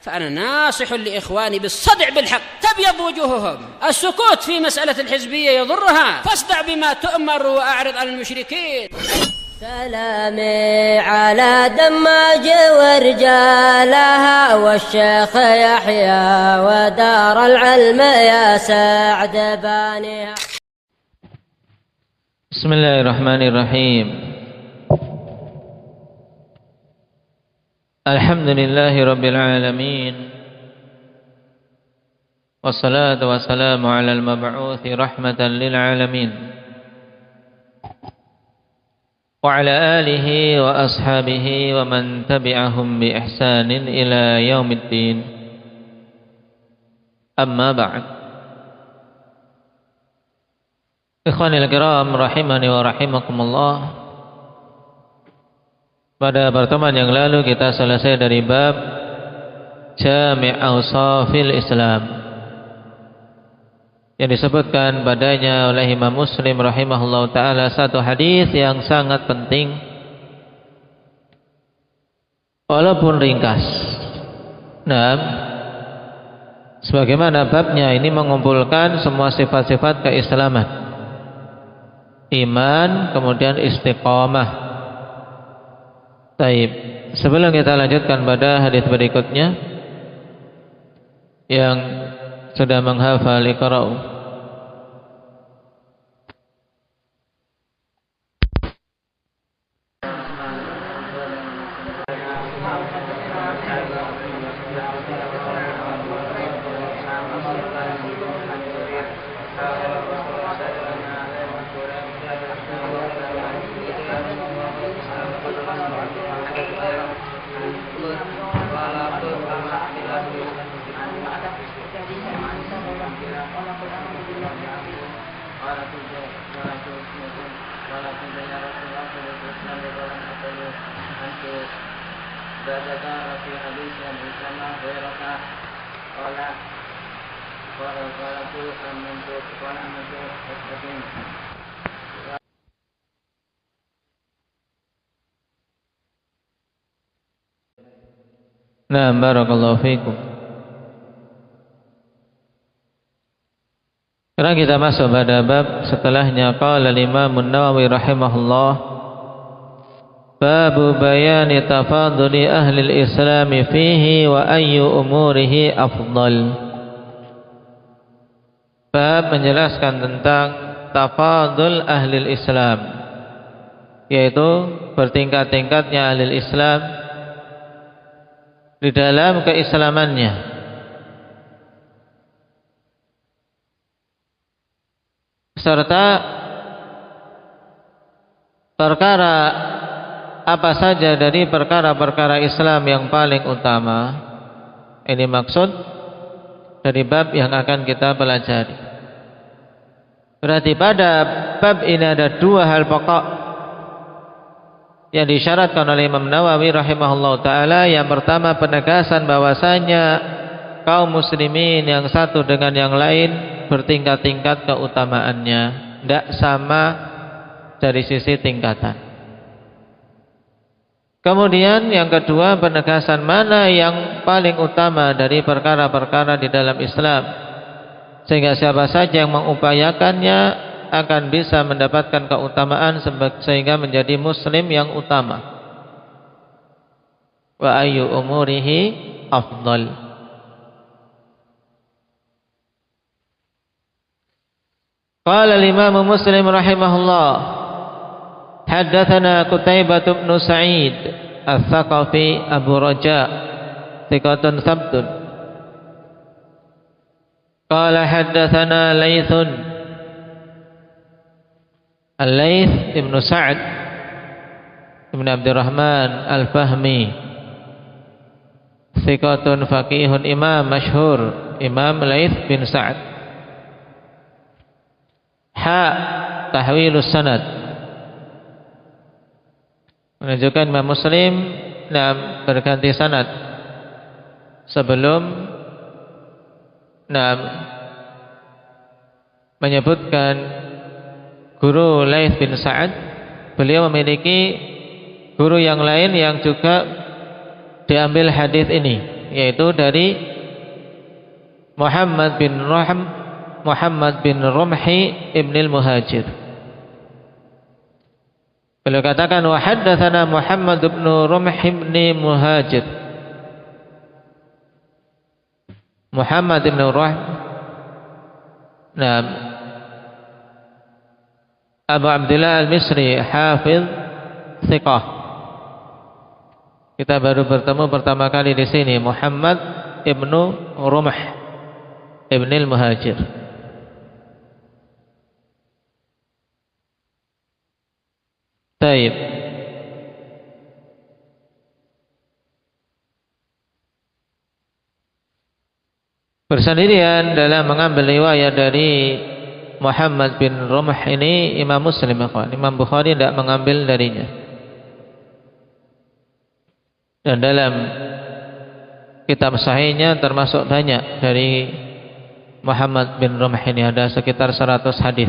فأنا ناصح لإخواني بالصدع بالحق تبيض وجوههم. السكوت في مسألة الحزبية يضرها، فاصدع بما تؤمر وأعرض عن المشركين. سلامي على دماج ورجالها والشيخ يحيى ودار العلم يا سعد بانيها. بسم الله الرحمن الرحيم. الحمد لله رب العالمين، والصلاة والسلام على المبعوث رحمة للعالمين وعلى آله وأصحابه ومن تبعهم بإحسان إلى يوم الدين. أما بعد. Ikhwanil kiram rahimani wa rahimakumullah. Pada pertemuan yang lalu kita selesai dari bab Jami' Awsafil Islam yang disebutkan padanya oleh Imam Muslim rahimahullah ta'ala satu hadis yang sangat penting walaupun ringkas. Nah, sebagaimana babnya ini mengumpulkan semua sifat-sifat keislaman, iman, kemudian istiqamah. Baik, sebelum kita lanjutkan pada hadis berikutnya yang sudah menghafal iqra'u. Nah, barakallahu fiikum. Sekarang kita masuk pada bab setelahnya. Qala al-Imam an-Nawawi rahimahullah, babu bayani tafaduli ahli al-Islam fihi wa ayyu umurihi afdal. Bab menjelaskan tentang tafadul ahli al-Islam, yaitu bertingkat-tingkatnya ahli al-Islam di dalam keislamannya, serta perkara apa saja dari perkara-perkara Islam yang paling utama. Ini maksud dari bab yang akan kita pelajari. Berarti pada bab ini ada dua hal pokok yang disyaratkan oleh Imam Nawawi rahimahullah ta'ala. Yang pertama, penegasan bahwasanya kaum muslimin yang satu dengan yang lain bertingkat-tingkat keutamaannya, tidak sama dari sisi tingkatan. Kemudian yang kedua, penegasan mana yang paling utama dari perkara-perkara di dalam Islam, sehingga siapa saja yang mengupayakannya akan bisa mendapatkan keutamaan sehingga menjadi muslim yang utama. Wa ayyu umurihi afdal. Qala al-Imam Muslim rahimahullah, haddatsana Qutaibah bin Sa'id Al-Thaqafi Abu Raja thiqatun sabtun. Qala haddatsana Laithun Al-Laits ibn Sa'ad ibn Abdurrahman Al-Fahmi, thiqatun faqihun imam masyhur, Imam Laits bin Sa'ad. Tahwilus sanad, menunjukkan Imam Muslim berganti sanad sebelum menyebutkan guru Laits bin Sa'ad, beliau memiliki guru yang lain yang juga diambil hadis ini. yaitu dari Muhammad bin Rumhi ibnil Muhajir. Beliau katakan wa haddatsana Muhammad bin Rumhi ibn Muhajir. Muhammad bin Rumhi, nah, Abu Abdullah al-Misri, hafiz, thiqah. Kita baru bertemu pertama kali di sini, Muhammad ibnu Rumh ibnil Muhajir. Taib. Bersendirian dalam mengambil riwayat dari Muhammad bin Rumh ini Imam Muslim, Imam Bukhari tidak mengambil darinya. Dan dalam kitab sahihnya termasuk banyak dari Muhammad bin Rumh ini, ada sekitar 100 hadis.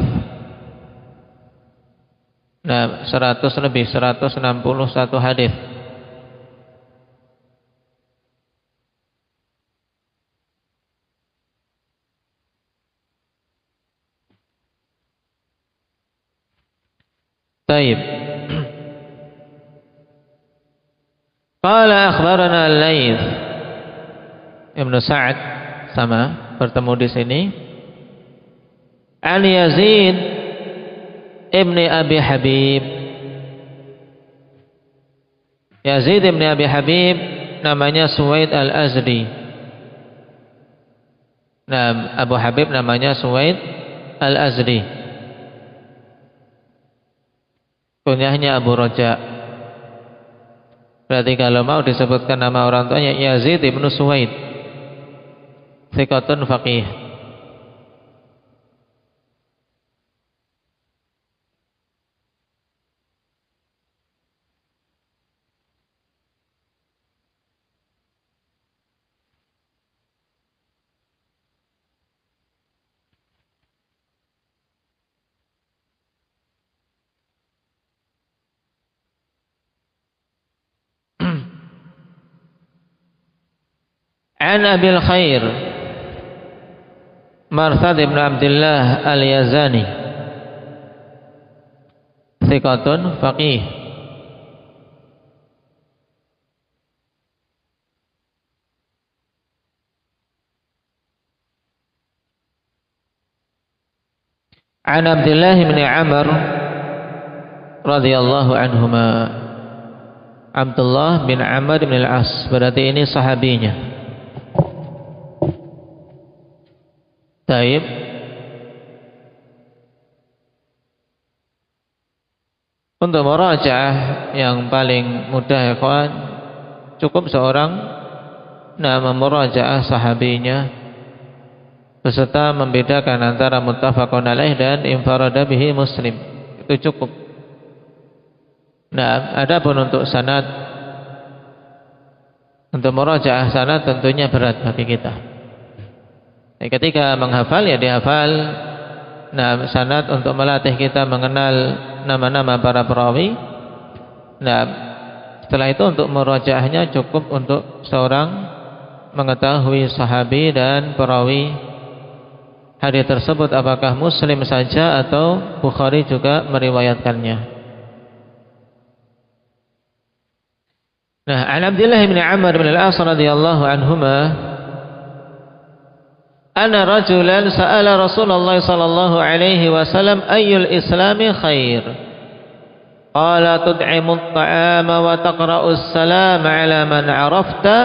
Nah, 100 lebih, 161 hadis. Taib. Qala akhbarana Al-Laits Ibnu Sa'ad, sama bertemu di sini. An Yazid ibni Abi Habib. Yazid ibni Abi Habib namanya Suwaid Al-Azdi. Nah, Abu Habib namanya Suwaid Al-Azdi. Kunyahnya Abu Roja. Berarti kalau mau disebutkan nama orang tuanya Yazid ibnu Suwaid, thiqatun faqih. An Abil Khair Marsad ibn Abdullah Al-Yazani, thiqatun faqih. An Abdullah bin Amr radhiyallahu anhuma. Abdullah bin Amr bin Al-As, berarti ini sahabinya. Taib. Untuk murajaah yang paling mudah, ya kawan, cukup seorang memurajaah sahabinya beserta membedakan antara muttafaqun alaih dan infarada bihi Muslim. Itu cukup. Nah, adapun untuk sanad, untuk murajaah sanad tentunya berat bagi kita. Ketika menghafal ya dihafal. Nah, sanad untuk melatih kita mengenal nama-nama para perawi. Nah, setelah itu untuk murajaahnya cukup untuk seorang mengetahui sahabi dan perawi hadis tersebut apakah Muslim saja atau Bukhari juga meriwayatkannya. Nah, an Abdullah bin Amr bin Al-As radhiyallahu anhuma anna rajulan sa'ala Rasulullah sallallahu alaihi wasallam ayyul islami khair. Qala tud'imu at-ta'ama wa taqra'u as-salam 'ala man 'arafta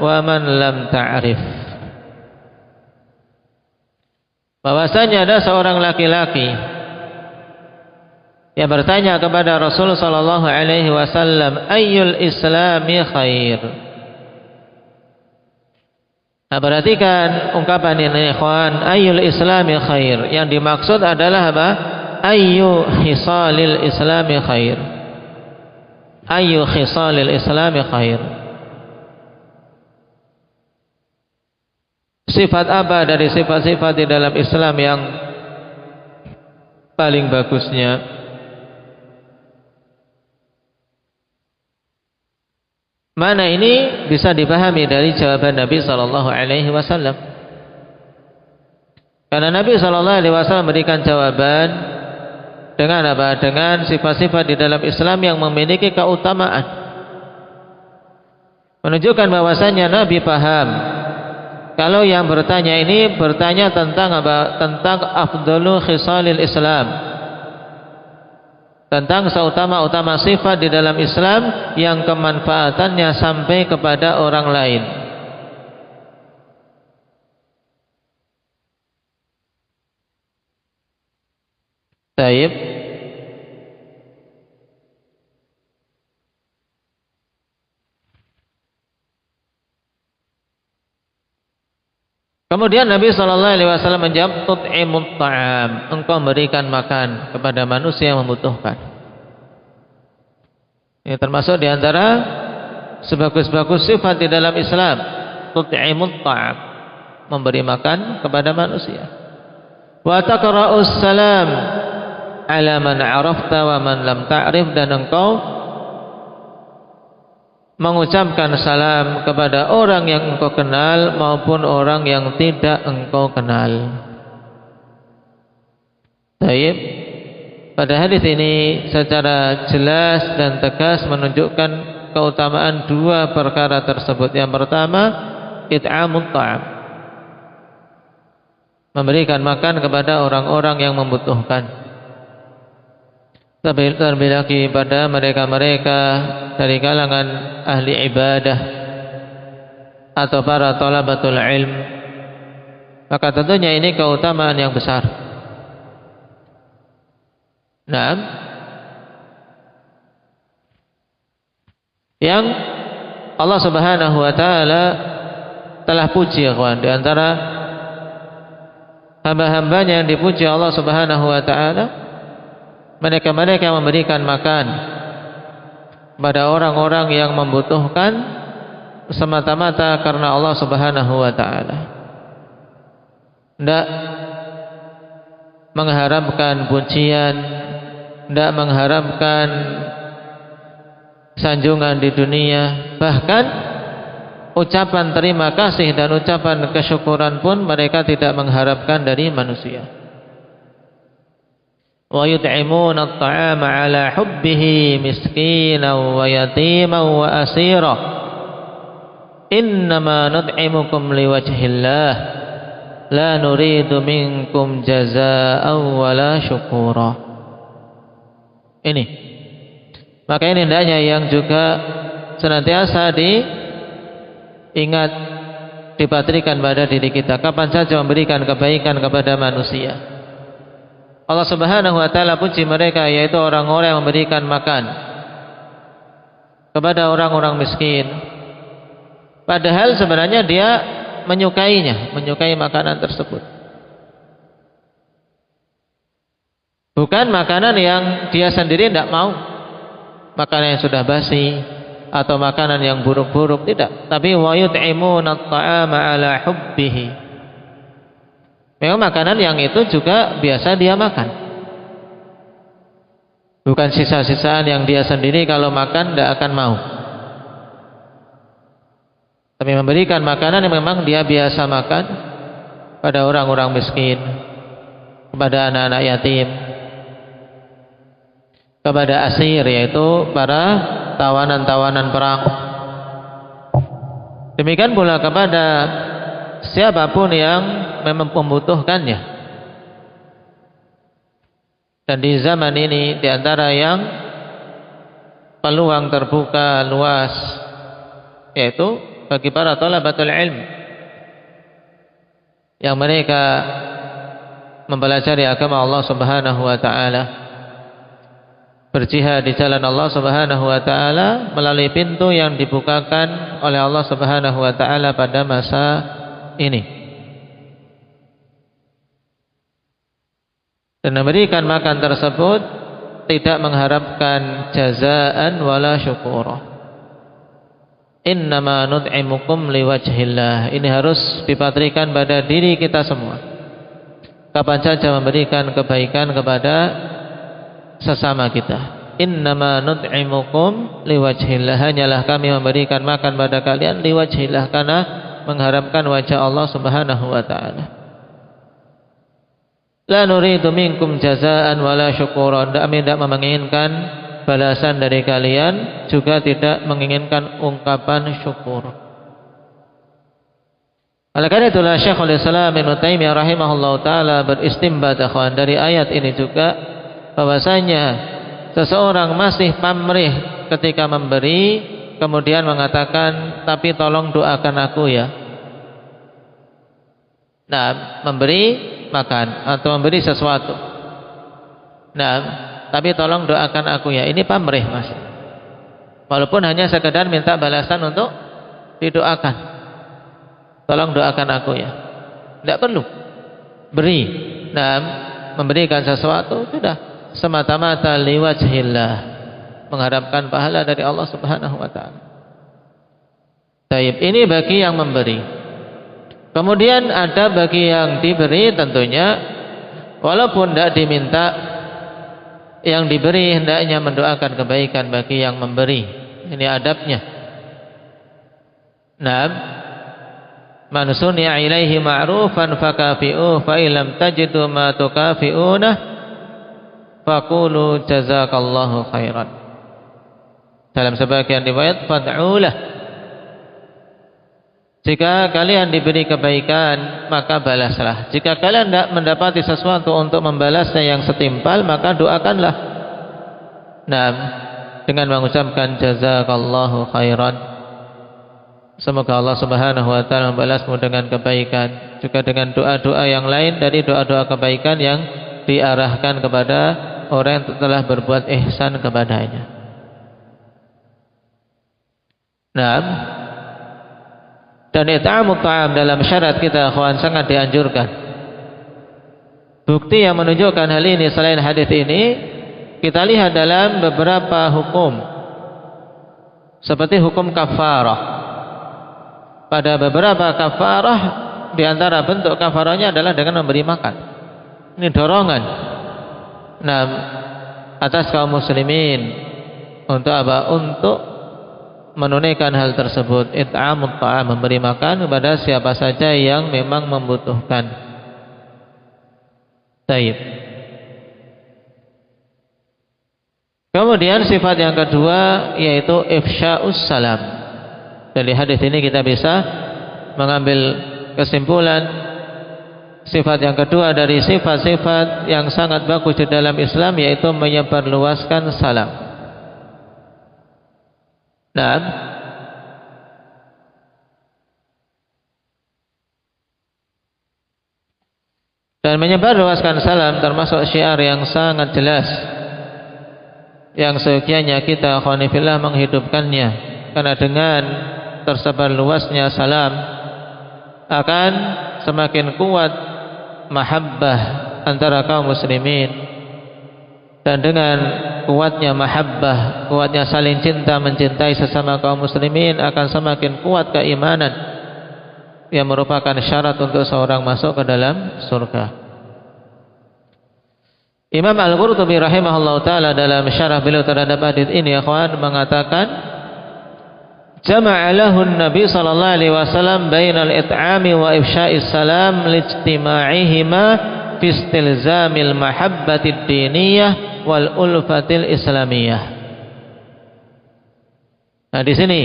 wa man lam ta'rif. Bahwasanya ada seorang laki-laki yang bertanya kepada Rasul sallallahu alaihi wasallam, ayyul islami khair. Nah, perhatikan ungkapan ini, ikhwan, ayyul islami khair. Yang dimaksud adalah apa? Ayyu khisalil islami khair. Ayyu khisalil islami khair. Sifat apa dari sifat-sifat di dalam Islam yang paling bagusnya? Mana ini bisa dipahami dari jawaban Nabi sallallahu alaihi wasallam. Karena Nabi sallallahu alaihi wasallam memberikan jawaban dengan apa? Dengan sifat-sifat di dalam Islam yang memiliki keutamaan. Menunjukkan bahwasanya Nabi paham kalau yang bertanya ini bertanya tentang apa? Tentang afdhalul khisalil Islam, tentang seutama-utama sifat di dalam Islam yang kemanfaatannya sampai kepada orang lain. Baik. Kemudian Nabi SAW menjawab, tut'imut ta'am, engkau memberikan makan kepada manusia yang membutuhkan. Ini termasuk diantara sebagus-bagus sifat di dalam Islam, tut'imut ta'am, memberi makan kepada manusia. Wa taqra'us salam ala man arafta wa man lam ta'rif, dan engkau mengucapkan salam kepada orang yang engkau kenal maupun orang yang tidak engkau kenal. Baik. Pada hadis ini secara jelas dan tegas menunjukkan keutamaan dua perkara tersebut. Yang pertama, it'amut ta'am, memberikan makan kepada orang-orang yang membutuhkan. Terlebih lagi pada mereka-mereka dari kalangan ahli ibadah atau para thalabatul ilm, maka tentunya ini keutamaan yang besar. Nah, yang Allah Subhanahu wa taala telah puji, kawan, di antara hamba-hambanya yang dipuji Allah Subhanahu wa taala, mereka-mereka yang memberikan makan kepada orang-orang yang membutuhkan semata-mata karena Allah Subhanahu wa taala. Tidak mengharapkan pujian, tidak mengharapkan sanjungan di dunia, bahkan ucapan terima kasih dan ucapan kesyukuran pun mereka tidak mengharapkan dari manusia. Wa yut'imuna at-ta'ama 'ala hubbihi miskinan wa yatiman wa asira innama nut'imukum liwajhillah la nuridu minkum jazaa'an wa la syukura. Ini, maka ini hendaknya yang juga senantiasa diingat, dipatrikan pada diri kita kapan saja memberikan kebaikan kepada manusia. Allah Subhanahu wa taala puji mereka, yaitu orang-orang yang memberikan makan kepada orang-orang miskin, padahal sebenarnya dia menyukai makanan tersebut. Bukan makanan yang dia sendiri tidak mau, makanan yang sudah basi atau makanan yang buruk-buruk, tidak, tapi wa yut'imuna at-ta'ama 'ala hubbihi. Memang makanan yang itu juga biasa dia makan, bukan sisa-sisaan yang dia sendiri kalau makan tidak akan mau, tapi memberikan makanan yang memang dia biasa makan pada orang-orang miskin, kepada anak-anak yatim, kepada asir, yaitu para tawanan-tawanan perang. Demikian pula kepada siapapun yang memang membutuhkannya. Dan di zaman ini, di antara yang peluang terbuka luas, yaitu bagi para thalabatul ilm yang mereka mempelajari agama Allah Subhanahu wa taala, berjihad di jalan Allah Subhanahu wa taala melalui pintu yang dibukakan oleh Allah Subhanahu wa taala pada masa ini, dan memberikan makan tersebut tidak mengharapkan jazaan wala syukura. Innama nut'imukum liwajhillah. Ini harus dipatrikan pada diri kita semua. Kapan saja memberikan kebaikan kepada sesama kita, innama nut'imukum liwajhillah, hanyalah kami memberikan makan pada kalian liwajhillah, karena mengharapkan wajah Allah Subhanahu wa taala. La nuridu minkum jazaan wala syukuran, kami tidak menginginkan balasan dari kalian, juga tidak menginginkan ungkapan syukur. Oleh karena itulah Syekhul Islam Ibnu Taimiyah rahimahullahu taala beristimbat akhwan dari ayat ini juga, bahwasanya seseorang masih pamrih ketika memberi, kemudian mengatakan tapi tolong doakan aku ya. Nah, memberi makan atau memberi sesuatu. Nah, tapi tolong doakan aku ya. Ini pamrih Mas. Walaupun hanya sekedar minta balasan untuk didoakan. Tolong doakan aku ya. Tidak perlu beri. Nah, memberikan sesuatu sudah semata-mata liwajhillah, mengharapkan pahala dari Allah Subhanahu wa taala. Baik, ini bagi yang memberi. Kemudian ada bagi yang diberi, tentunya walaupun tidak diminta, yang diberi hendaknya mendoakan kebaikan bagi yang memberi. Ini adabnya. Naam, man suni'a ilaihi ma'rufan fakafi'uhu fa illam tajidu ma tukafi'una faqulu jazakallahu khairan. Dalam sebagian riwayat fad'ulah. Jika kalian diberi kebaikan, maka balaslah. Jika kalian tidak mendapati sesuatu untuk membalasnya yang setimpal, maka doakanlah. Nah, dengan mengucapkan jazakallahu khairan. Semoga Allah Subhanahu wa taala membalasmu dengan kebaikan. Juga dengan doa-doa yang lain dari doa-doa kebaikan yang diarahkan kepada orang yang telah berbuat ihsan kepadanya. Nah, dan it'amut ta'am dalam syarat kita akhwan sangat dianjurkan. Bukti yang menunjukkan hal ini selain hadis ini, kita lihat dalam beberapa hukum, seperti hukum kafarah. Pada beberapa kafarah, di antara bentuk kafarahnya adalah dengan memberi makan. Ini dorongan. Nah, atas kaum muslimin untuk apa? Untuk menunaikan hal tersebut. It'amut ta'am, memberi makan kepada siapa saja yang memang membutuhkan. Baik. Kemudian sifat yang kedua yaitu ifsya'us salam. Dari hadis ini kita bisa mengambil kesimpulan sifat yang kedua dari sifat-sifat yang sangat bagus di dalam Islam, yaitu menyebarluaskan salam. Nah, dan menyebarluaskan salam termasuk syiar yang sangat jelas, yang seyogyanya kita khonifillah menghidupkannya, karena dengan tersebar luasnya salam akan semakin kuat mahabbah antara kaum muslimin. Dan dengan kuatnya mahabbah, kuatnya saling cinta mencintai sesama kaum muslimin, akan semakin kuat keimanan yang merupakan syarat untuk seorang masuk ke dalam surga. Imam Al-Qurtubi rahimahullah ta'ala dalam syarah beliau terhadap hadis ini akhwan mengatakan, jama'a lahu Nabi sallallahu alaihi wasallam bainal it'ami wa ifsya'is salam lijtima'ihima fi istilzamil mahabbatid diniyah wal ulfatil islamiyah. Nah, di sini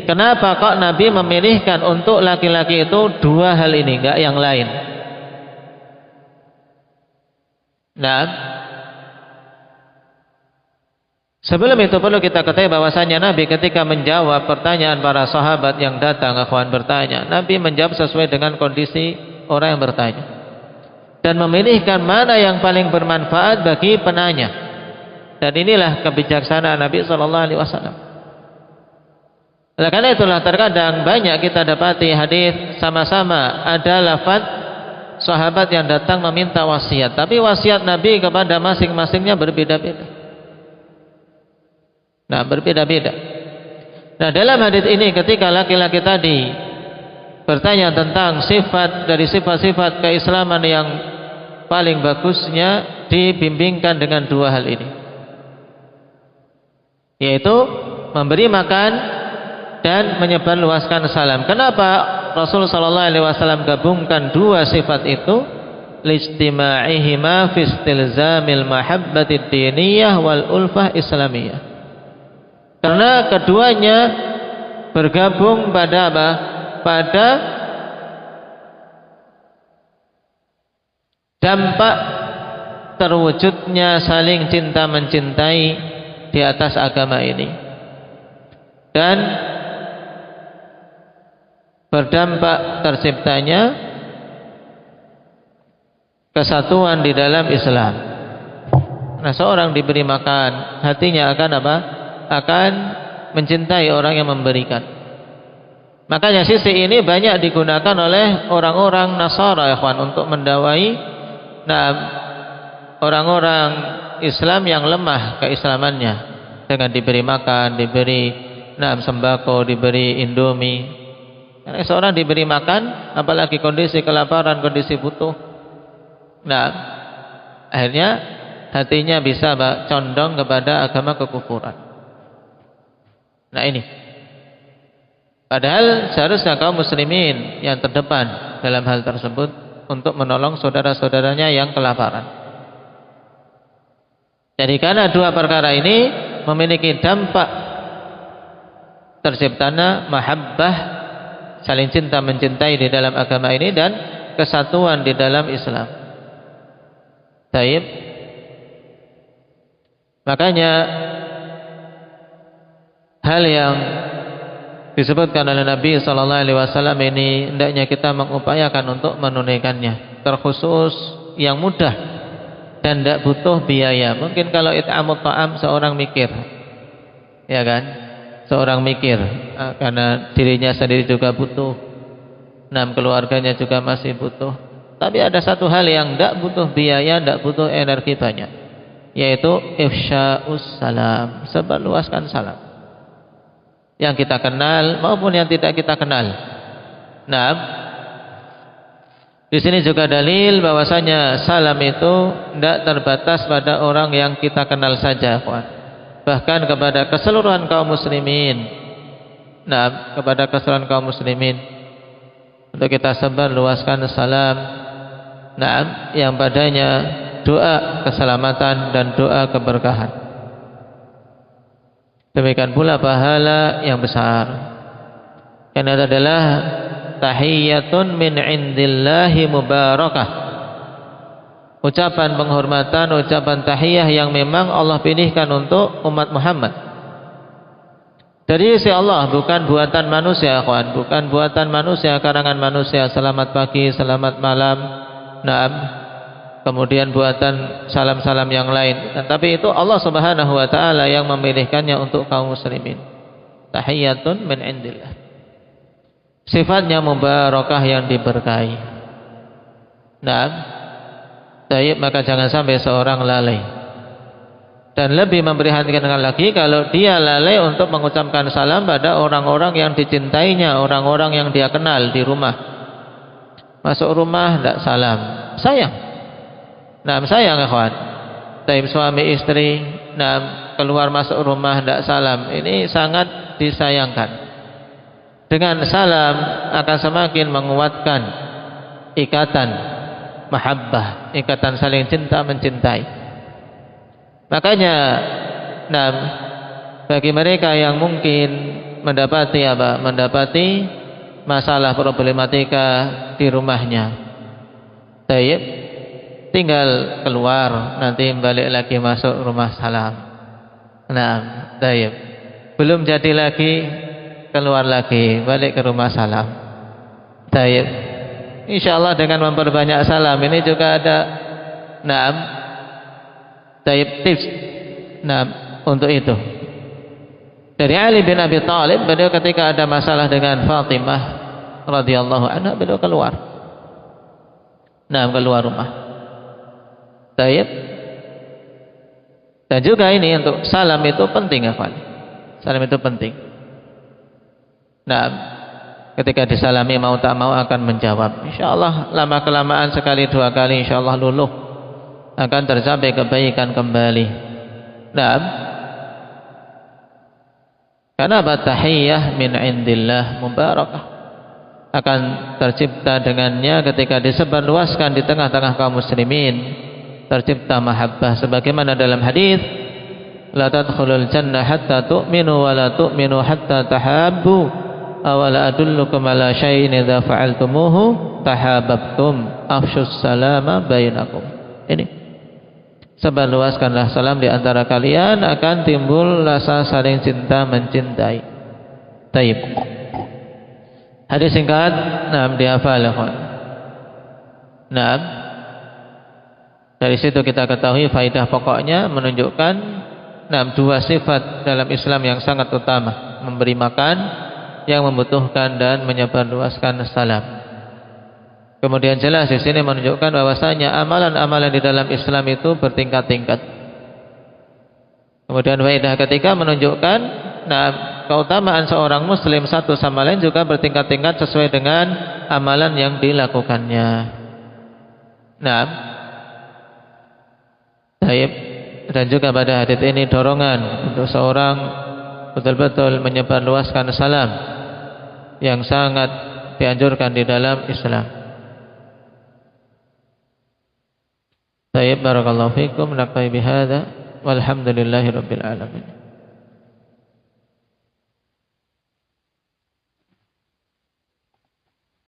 kenapa kok Nabi memilihkan untuk laki-laki itu dua hal ini, enggak yang lain? Nah, sebelum itu perlu kita ketahui bahwasanya Nabi ketika menjawab pertanyaan para sahabat yang datang akhwan bertanya, Nabi menjawab sesuai dengan kondisi orang yang bertanya dan memilihkan mana yang paling bermanfaat bagi penanya. Dan inilah kebijaksanaan Nabi sallallahu alaihi wasallam. Oleh karena itulah terkadang banyak kita dapati hadis sama-sama ada lafaz sahabat yang datang meminta wasiat, tapi wasiat Nabi kepada masing-masingnya berbeda-beda. Nah, berbeda-beda. Nah, dalam hadis ini ketika laki-laki tadi bertanya tentang sifat dari sifat-sifat keislaman yang paling bagusnya, dibimbingkan dengan dua hal ini. yaitu memberi makan dan menyebarluaskan salam. Kenapa Rasul sallallahu alaihi wasallam gabungkan dua sifat itu? Lijtima'ihima fi istilzamil mahabbatid diniyah wal ulfah islamiyah. Karena keduanya bergabung pada apa? Pada dampak terwujudnya saling cinta mencintai di atas agama ini, dan berdampak terciptanya kesatuan di dalam Islam. Nah, seorang diberi makan, hatinya akan apa? Akan mencintai orang yang memberikan. Makanya sisi ini banyak digunakan oleh orang-orang Nasara, ya kawan, untuk mendawai orang-orang Islam yang lemah keislamannya dengan diberi makan, diberi sembako, diberi Indomie. Karena seorang diberi makan, apalagi kondisi kelaparan, kondisi butuh, akhirnya hatinya bisa condong kepada agama kekufuran. Nah ini, padahal seharusnya kaum muslimin yang terdepan dalam hal tersebut untuk menolong saudara-saudaranya yang kelaparan. Jadi karena dua perkara ini memiliki dampak terciptanya mahabbah, saling cinta mencintai di dalam agama ini, dan kesatuan di dalam Islam. Taib. Makanya hal yang disebutkan oleh Nabi sallallahu alaihi wasallam ini hendaknya kita mengupayakan untuk menunaikannya, terkhusus yang mudah dan tidak butuh biaya. Mungkin kalau it'amut ta'am seorang mikir, ya kan? Seorang mikir karena dirinya sendiri juga butuh, keluarganya juga masih butuh. Tapi ada satu hal yang tidak butuh biaya, tidak butuh energi banyak, yaitu ifsya'us salam, sebarluaskan salam, yang kita kenal maupun yang tidak kita kenal. Nah, di sini juga dalil bahwasanya salam itu tidak terbatas pada orang yang kita kenal saja, bahkan kepada keseluruhan kaum muslimin. Nah, kepada keseluruhan kaum muslimin untuk kita sebarluaskan salam, yang padanya doa keselamatan dan doa keberkahan. Demikian pula pahala yang besar, karena itu adalah tahiyyatun min indillahi mubarakah, ucapan penghormatan, ucapan tahiyah yang memang Allah pilihkan untuk umat Muhammad dari sisi Allah, bukan buatan manusia, kawan, bukan buatan manusia, karangan manusia. Selamat pagi, selamat malam, kemudian buatan salam-salam yang lain, tapi itu Allah Subhanahu wa taala yang memilihkannya untuk kaum muslimin. Tahiyyatun min indillah, sifatnya mubarakah, yang diberkahi. Maka jangan sampai seorang lalai, dan lebih memprihatinkan lagi kalau dia lalai untuk mengucapkan salam pada orang-orang yang dicintainya, orang-orang yang dia kenal di rumah. Masuk rumah tidak salam, sayang. Sayang, kawan. Tapi suami istri, keluar masuk rumah tidak salam, ini sangat disayangkan. Dengan salam akan semakin menguatkan ikatan mahabbah, ikatan saling cinta mencintai. Makanya, bagi mereka yang mungkin mendapati masalah problematika di rumahnya, tinggal keluar, nanti balik lagi masuk rumah salam. Belum jadi lagi, keluar lagi, balik ke rumah salam. Insyaallah dengan memperbanyak salam ini juga ada tips untuk itu. Dari Ali bin Abi Thalib, beliau ketika ada masalah dengan Fatimah radhiyallahu anha, beliau keluar. Keluar rumah. Dan juga ini untuk salam itu penting, ya, kawan. Salam itu penting. Ketika disalami mau tak mau akan menjawab. Insyaallah lama kelamaan sekali dua kali insyaallah luluh akan tercapai kebaikan kembali. Karena tahiyyah min indillah mubarakah, akan tercipta dengannya ketika disebarluaskan di tengah-tengah kaum muslimin, tercipta mahabbah sebagaimana dalam hadis, la tadkhulul jannah hatta tu'minu wa la tu'minu hatta tahabbu aw la adullukum ala syai'in idza fa'altumuhu tahabbtum afshus salama bainakum. Ini, sebarluaskanlah salam di antara kalian, akan timbul rasa saling cinta mencintai. Taib. Hadis singkat, dihafal ya kawan. Dari situ kita ketahui faidah pokoknya menunjukkan dua sifat dalam Islam yang sangat utama: memberi makan yang membutuhkan dan menyebarluaskan salam. Kemudian jelas di sini menunjukkan bahwasanya amalan-amalan di dalam Islam itu bertingkat-tingkat. Kemudian faidah ketiga menunjukkan keutamaan seorang muslim satu sama lain juga bertingkat-tingkat sesuai dengan amalan yang dilakukannya. Dan juga pada hadits ini dorongan untuk seorang betul-betul menyebarluaskan salam yang sangat dianjurkan di dalam Islam. Baik, barakallahu fikum, naktafi bihadza walhamdulillahirabbil alamin.